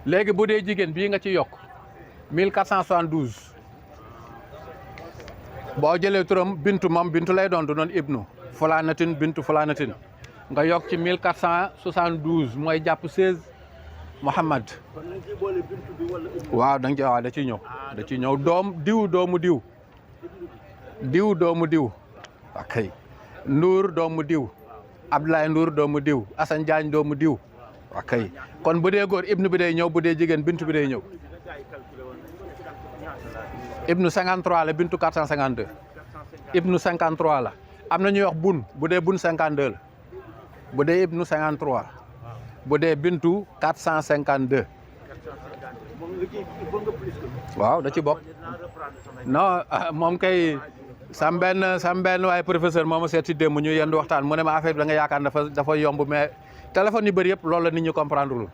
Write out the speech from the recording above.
léegi bu dee jigéen bii nga ci yokk 1472 boo jëlee turam bintu moom bintu lay doon du doon ibnu fulanatin bintu fulanatin nga yokk ci 1472 mooy jàpp 16 Muhammad. waaw da nga ci waaw da ciy ñëw. da ciy ñëw doomu diw. doomu diw. ok Ndour doomu diw. Abdoulaye Ndour doomu diw. Assane Diagne doomu diw. ok kon bu dee góor ibnu bi day ñëw bu dee jigéen bintu bi day ñëw. ibnu 53 la bintu 452. ibnu 53 la. am na ñuy wax bun bu dee bun 52 la. bu dee ibnu 53. bu dee bintu 452. waaw da ci bokk. non moom kay sam benn waaye professeur moo ma seet si démb ñu yendu waxtaan mu ne ma affaire bi da nga yaakaar dafa yomb mais téléphone yu bëri yëpp loolu la nit ñi comprendre lul